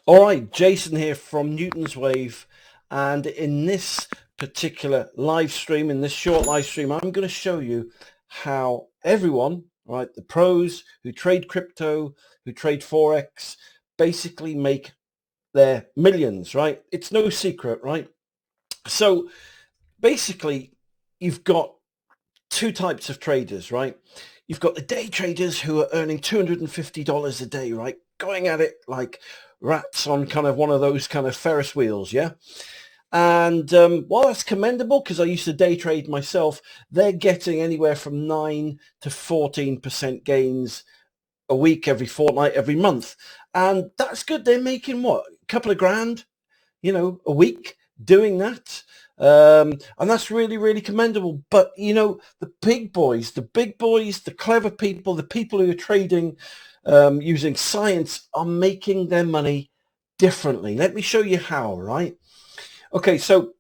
All right, Jason here from newtonswave, and in this particular live stream, in this short live stream, I'm going to show you how everyone, right, the pros who trade crypto, who trade Forex, basically make their millions, right? It's no secret, right? So basically, you've got two types of traders, right? You've got the day traders who are earning $250 a day, right? Going at it like rats on kind of one of those kind of Ferris wheels, yeah? And while that's commendable, because I used to day trade myself, they're getting anywhere from 9 to 14% gains a week, every fortnight, every month. And that's good. They're making what? A couple of grand, a week doing that. And that's really, really commendable. But, the big boys, the clever people, the people who are trading using science are making their money differently. Let me show you how, right? Okay, so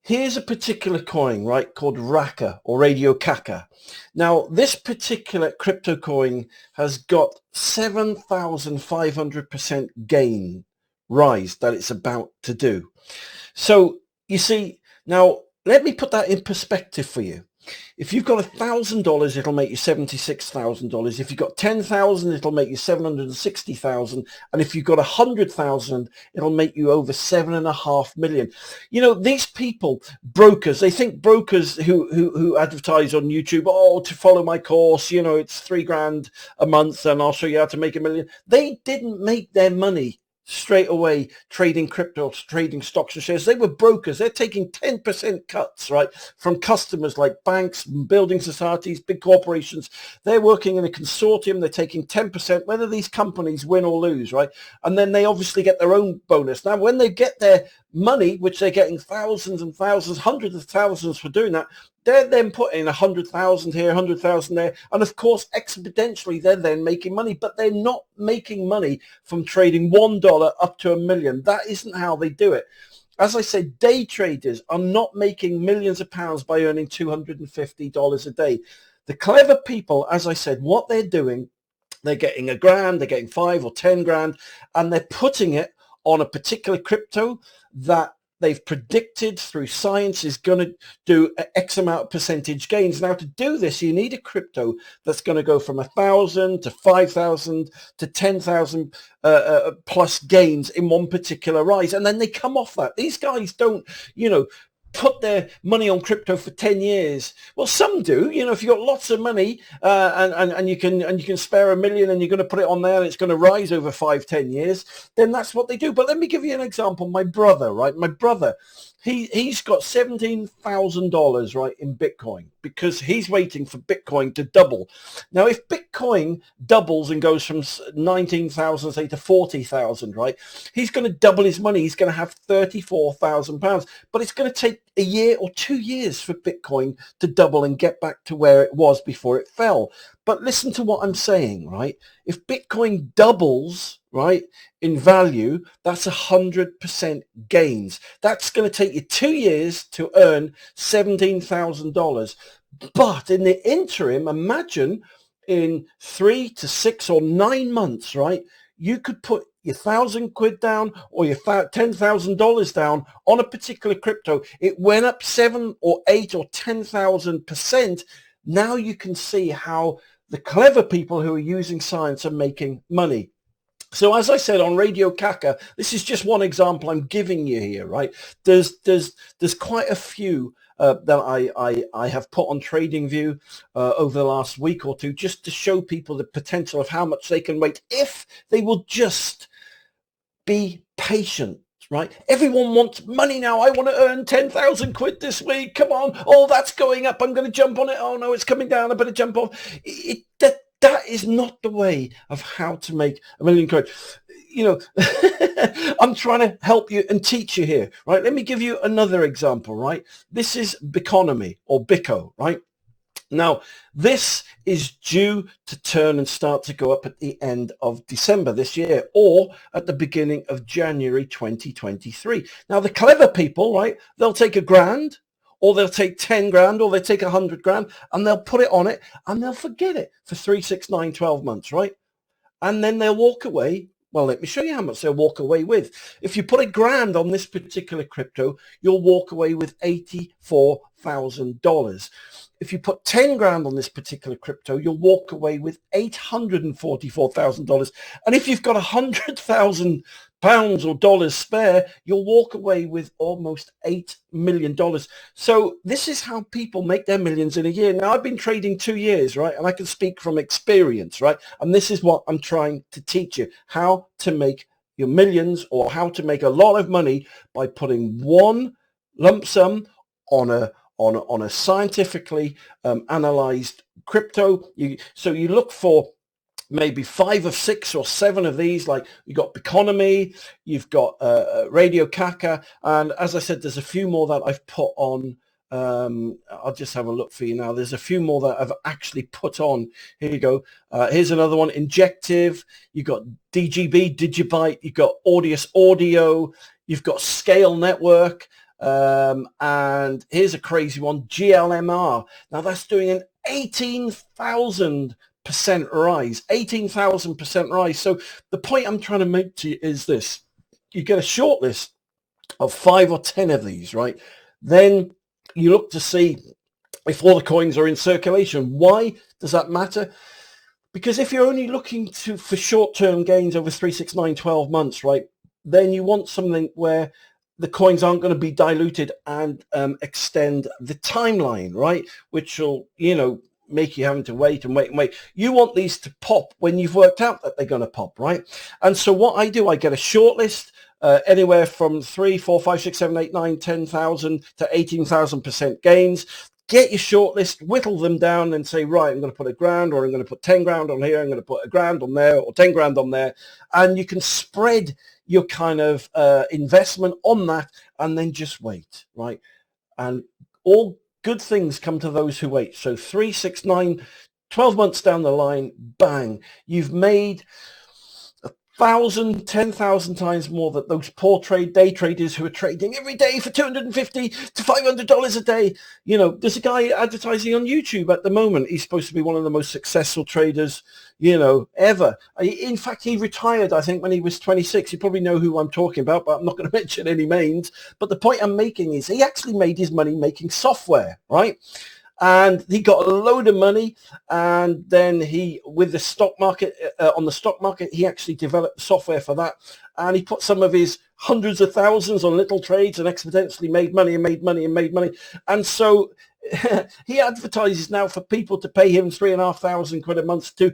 here's a particular coin, right, called Raka or Radio Kaka. Now, this particular crypto coin has got 7,500% gain rise that it's about to do. So you see, now let me put that in perspective for you. If you've got $1,000, it'll make you $76,000. If you've got 10,000, it'll make you 760,000. And if you've got 100,000, it'll make you over 7.5 million. These people, brokers, they think brokers who advertise on YouTube, to follow my course, it's 3 grand a month and I'll show you how to make a million. They didn't make their money straight away trading crypto, trading stocks and shares. They were brokers. They're taking 10% cuts, right, from customers like banks, building societies, big corporations. They're working in a consortium. They're taking 10%, whether these companies win or lose, right? And then they obviously get their own bonus. Now, when they get their money, which they're getting thousands and thousands, hundreds of thousands for doing that, they're then putting 100,000 here, 100,000 there. And of course, exponentially, they're then making money, but they're not making money from trading $1 up to $1 million. That isn't how they do it. As I said, day traders are not making millions of pounds by earning $250 a day. The clever people, as I said, what they're doing, they're getting a grand, they're getting 5 or 10 grand, and they're putting it on a particular crypto that they've predicted through science is going to do X amount of percentage gains. Now, to do this, you need a crypto that's going to go from 1,000 to 5,000 to 10,000 plus gains in one particular rise. And then they come off that. These guys don't, put their money on crypto for 10 years. Well, some do. If you've got lots of money and you can spare $1 million and you're going to put it on there and it's going to rise over 5-10 years, then that's what they do. But let me give you an example. My brother, he's got $17,000 right in Bitcoin because he's waiting for Bitcoin to double. Now, if Bitcoin doubles and goes from 19,000 say to 40,000, right, he's going to double his money. He's going to have £34,000, but it's going to take a year or 2 years for Bitcoin to double and get back to where it was before it fell. But listen to what I'm saying, right? If Bitcoin doubles, right, in value, that's 100% gains. That's going to take you 2 years to earn $17,000. But in the interim, imagine in 3 to 6 or 9 months, right, you could put your £1,000 down or your $10,000 down on a particular crypto. It went up 7 or 8 or 10,000%. Now you can see how the clever people who are using science are making money. So as I said on Radio Kaka, this is just one example I'm giving you here, right? There's quite a few that I have put on TradingView over the last week or two, just to show people the potential of how much they can make if they will just be patient. Right? Everyone wants money now. I want to earn 10,000 quid this week. Come on. Oh, that's going up. I'm going to jump on it. Oh no, it's coming down. I better jump off. That is not the way of how to make a million quid. I'm trying to help you and teach you here, right? Let me give you another example, right? This is Biconomy or Bico, right? Now, this is due to turn and start to go up at the end of December this year or at the beginning of January 2023. Now, the clever people, right, they'll take a grand or they'll take 10 grand or they'll take 100 grand and they'll put it on it and they'll forget it for 3, 6, 9, 12 months, right? And then they'll walk away Well, let me show you how much they'll walk away with. If you put $1,000 on this particular crypto, you'll walk away with $84,000. If you put 10 grand on this particular crypto, you'll walk away with $844,000. And if you've got 100,000 pounds or dollars spare, you'll walk away with almost $8 million. So this is how people make their millions in a year. Now, I've been trading 2 years, right? And I can speak from experience, right? And this is what I'm trying to teach you, how to make your millions, or how to make a lot of money by putting one lump sum on a scientifically analyzed crypto. So you look for maybe 5 or 6 or 7 of these. Like you've got Economy, you've got Radio Kaka, and as I said, there's a few more that I've put on. I'll just have a look for you now. There's a few more that I've actually put on. Here you go. Here's another one, Injective. You've got DGB, Digibyte. You've got Audius Audio. You've got Scale Network. And here's a crazy one, GLMR. Now that's doing an 18,000% rise, 18,000% rise. So the point I'm trying to make to you is this: you get a short list of 5 or 10 of these, right? Then you look to see if all the coins are in circulation. Why does that matter? Because if you're only looking for short-term gains over 3, 6, 9, 12 months, right, then you want something where the coins aren't going to be diluted and extend the timeline, right? Which will, make you having to wait and wait and wait. You want these to pop when you've worked out that they're going to pop, right? And so what I do, I get a short list, anywhere from 3, 4, 5, 6, 7, 8, 9, 10,000 to 18,000% gains. Get your short list, whittle them down and say, right, I'm going to put $1,000, or I'm going to put 10 grand on here. I'm going to put $1,000 on there, or 10 grand on there. And you can spread your kind of investment on that, and then just wait, right? And all good things come to those who wait. So 3, 6, 9, 12 months down the line, bang, you've made 1,000, 10,000 times more than those poor day traders who are trading every day for $250 to $500 a day. There's a guy advertising on YouTube at the moment. He's supposed to be one of the most successful traders, ever. In fact, he retired, I think, when he was 26. You probably know who I'm talking about, but I'm not going to mention any names. But the point I'm making is he actually made his money making software, right? And he got a load of money, and then with the stock market, on the stock market, he actually developed software for that, and he put some of his hundreds of thousands on little trades and exponentially made money and made money and made money. And so he advertises now for people to pay him £3,500 a month to,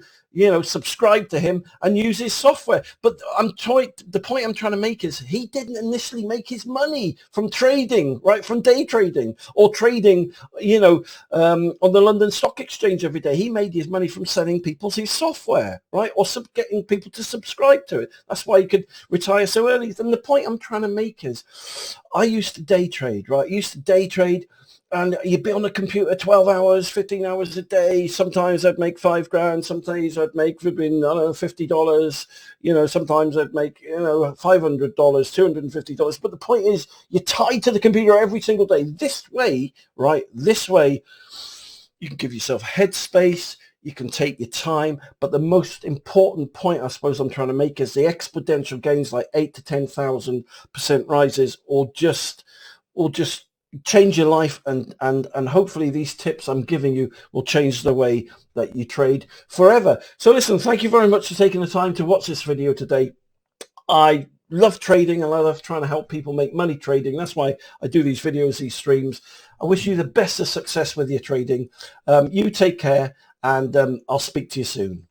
subscribe to him and use his software. But the point I'm trying to make is he didn't initially make his money from trading, right? From day trading or trading, on the London Stock Exchange every day. He made his money from selling people his software, right? Or getting people to subscribe to it. That's why he could retire so early. And the point I'm trying to make is I used to day trade, right? I used to day trade. And you'd be on the computer 12 hours, 15 hours a day. Sometimes I'd make $5,000. Some days I'd make $50. Sometimes I'd make, $500, $250. But the point is, you're tied to the computer every single day. This way, right? This way, you can give yourself headspace. You can take your time. But the most important point, I suppose I'm trying to make, is the exponential gains, like 8 to 10,000% rises, or just change your life, and hopefully these tips I'm giving you will change the way that you trade forever. So listen, thank you very much for taking the time to watch this video today. I love trading, and I love trying to help people make money trading. That's why I do these videos, these streams. I wish you the best of success with your trading. You take care, and I'll speak to you soon.